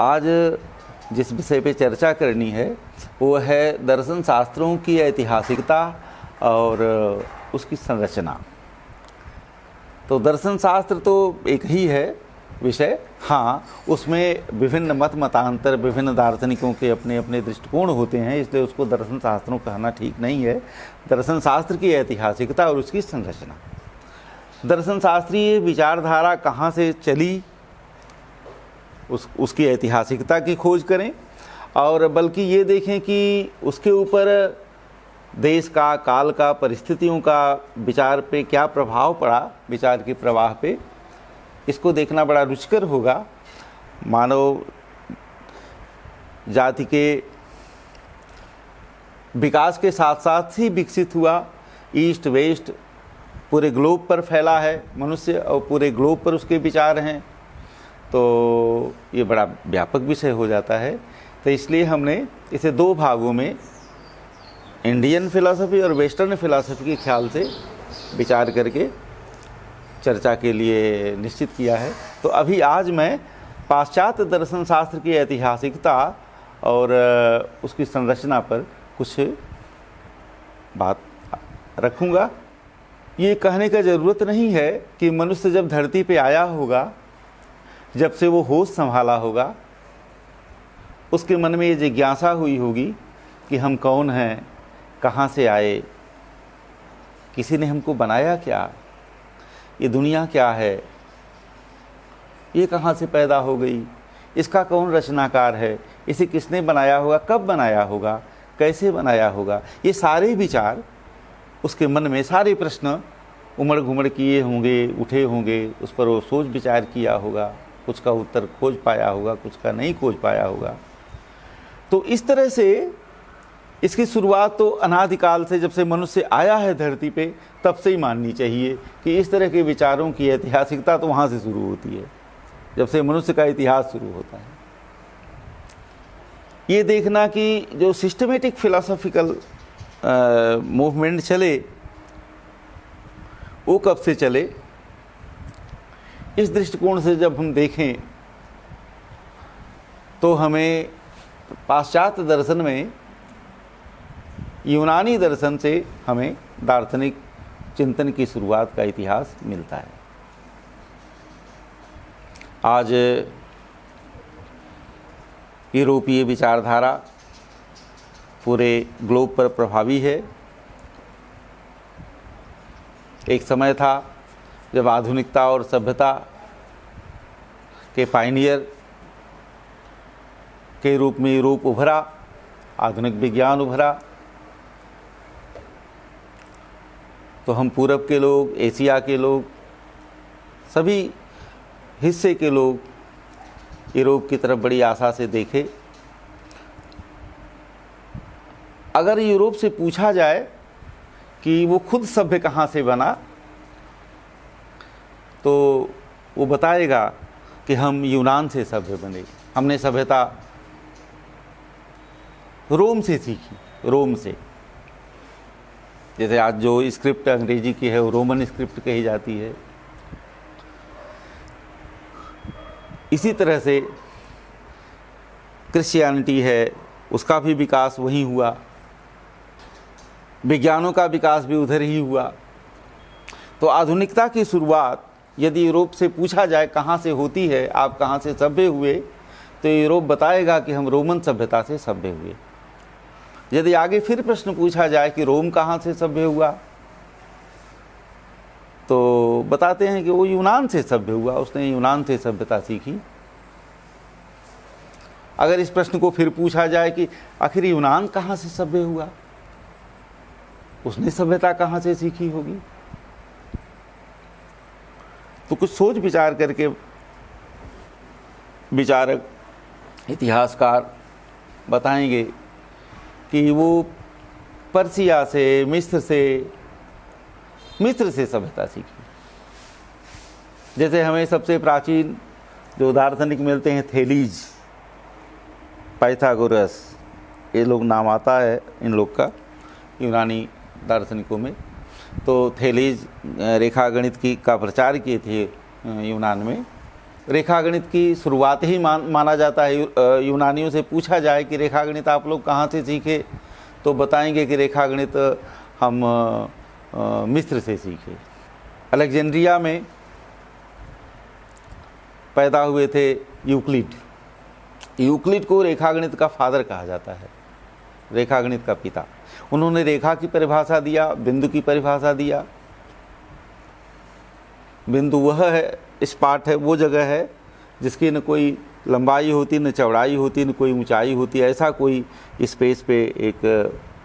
आज जिस विषय पे चर्चा करनी है वो है दर्शन शास्त्रों की ऐतिहासिकता और उसकी संरचना। तो दर्शन शास्त्र तो एक ही है विषय, हाँ उसमें विभिन्न मतांतर, विभिन्न दार्शनिकों के अपने अपने दृष्टिकोण होते हैं, इसलिए उसको दर्शन शास्त्रों कहना ठीक नहीं है। दर्शन शास्त्र की ऐतिहासिकता और उसकी संरचना, दर्शन शास्त्रीय विचारधारा कहाँ से चली उसकी ऐतिहासिकता की खोज करें, और बल्कि ये देखें कि उसके ऊपर देश का, काल का, परिस्थितियों का विचार पे क्या प्रभाव पड़ा, विचार के प्रवाह पे, इसको देखना बड़ा रुचिकर होगा। मानव जाति के विकास के साथ साथ ही विकसित हुआ, ईस्ट वेस्ट पूरे ग्लोब पर फैला है मनुष्य और पूरे ग्लोब पर उसके विचार हैं, तो ये बड़ा व्यापक विषय हो जाता है। तो इसलिए हमने इसे दो भागों में, इंडियन फिलॉसफी और वेस्टर्न फिलॉसफी के ख्याल से विचार करके चर्चा के लिए निश्चित किया है। तो अभी आज मैं पाश्चात्य दर्शन शास्त्र की ऐतिहासिकता और उसकी संरचना पर कुछ बात रखूँगा। ये कहने का ज़रूरत नहीं है कि मनुष्य जब धरती पे आया होगा, जब से वो होश संभाला होगा, उसके मन में ये जिज्ञासा हुई होगी कि हम कौन हैं, कहाँ से आए, किसी ने हमको बनाया क्या, ये दुनिया क्या है, ये कहाँ से पैदा हो गई, इसका कौन रचनाकार है, इसे किसने बनाया होगा, कब बनाया होगा, कैसे बनाया होगा। ये सारे विचार उसके मन में, सारे प्रश्न उमड़ घुमड़ किए होंगे, उठे होंगे, उस पर वो सोच विचार किया होगा, कुछ का उत्तर खोज पाया होगा, कुछ का नहीं खोज पाया होगा। तो इस तरह से इसकी शुरुआत तो अनादिकाल से, जब से मनुष्य आया है धरती पे, तब से ही माननी चाहिए कि इस तरह के विचारों की ऐतिहासिकता तो वहाँ से शुरू होती है, जब से मनुष्य का इतिहास शुरू होता है। ये देखना कि जो सिस्टमेटिक फिलॉसफिकल मूवमेंट चले, वो कब से चले, इस दृष्टिकोण से जब हम देखें तो हमें पाश्चात्य दर्शन में, यूनानी दर्शन से हमें दार्शनिक चिंतन की शुरुआत का इतिहास मिलता है। आज यूरोपीय विचारधारा पूरे ग्लोब पर प्रभावी है। एक समय था जब आधुनिकता और सभ्यता के पायनियर के रूप में यूरोप उभरा, आधुनिक विज्ञान उभरा, तो हम पूरब के लोग, एशिया के लोग, सभी हिस्से के लोग यूरोप की तरफ बड़ी आशा से देखे। अगर यूरोप से पूछा जाए कि वो खुद सभ्य कहाँ से बना, तो वो बताएगा कि हम यूनान से सभ्य बने, हमने सभ्यता रोम से सीखी, रोम से। जैसे आज जो स्क्रिप्ट अंग्रेजी की है वो रोमन स्क्रिप्ट कही जाती है, इसी तरह से क्रिश्चियनिटी है, उसका भी विकास वहीं हुआ, विज्ञानों का विकास भी उधर ही हुआ। तो आधुनिकता की शुरुआत यदि यूरोप से पूछा जाए कहाँ से होती है, आप कहाँ से सभ्य हुए, तो यूरोप बताएगा कि हम रोमन सभ्यता से सभ्य हुए। यदि आगे फिर प्रश्न पूछा जाए कि रोम कहाँ से सभ्य हुआ, तो बताते हैं कि वो यूनान से सभ्य हुआ, उसने यूनान से सभ्यता सीखी। अगर इस प्रश्न को फिर पूछा जाए कि आखिर यूनान कहाँ से सभ्य हुआ, उसने सभ्यता कहाँ से सीखी होगी, तो कुछ सोच विचार करके विचारक, इतिहासकार बताएंगे कि वो पर्सिया से, मिस्र से सभ्यता सीखी। जैसे हमें सबसे प्राचीन जो दार्शनिक मिलते हैं, थेलीज, पाइथागोरस, ये लोग नाम आता है इन लोग का यूनानी दार्शनिकों में। तो थेलीज रेखा गणित का प्रचार किए थे यूनान में, रेखागणित की शुरुआत ही माना जाता है। यूनानियों से पूछा जाए कि रेखागणित आप लोग कहाँ से सीखे, तो बताएंगे कि रेखागणित हम मिस्र से सीखे। अलेक्जेंड्रिया में पैदा हुए थे यूक्लिड। यूक्लिड को रेखागणित का फादर कहा जाता है, रेखागणित का पिता। उन्होंने रेखा की परिभाषा दिया, बिंदु की परिभाषा दिया। बिंदु वह है, स्पॉट है, वो जगह है जिसकी न कोई लंबाई होती, न चौड़ाई होती, न कोई ऊंचाई होती। ऐसा कोई स्पेस पे एक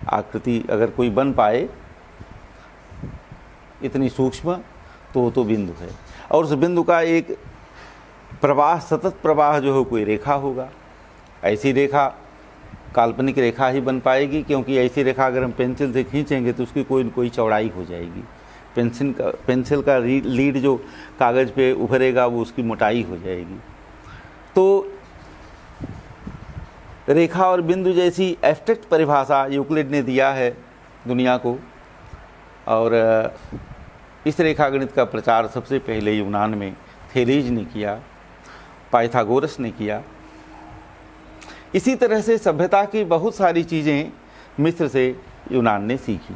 आकृति अगर कोई बन पाए इतनी सूक्ष्म, तो बिंदु है। और उस बिंदु का एक प्रवाह, सतत प्रवाह जो है कोई रेखा होगा। ऐसी रेखा काल्पनिक रेखा ही बन पाएगी, क्योंकि ऐसी रेखा अगर हम पेंसिल से खींचेंगे तो उसकी कोई न कोई चौड़ाई हो जाएगी। पेंसिल का लीड जो कागज़ पे उभरेगा वो उसकी मोटाई हो जाएगी। तो रेखा और बिंदु जैसी एब्स्ट्रैक्ट परिभाषा यूक्लिड ने दिया है दुनिया को। और इस रेखागणित का प्रचार सबसे पहले यूनान में थेलीज ने किया, पाइथागोरस ने किया। इसी तरह से सभ्यता की बहुत सारी चीज़ें मिस्र से यूनान ने सीखी।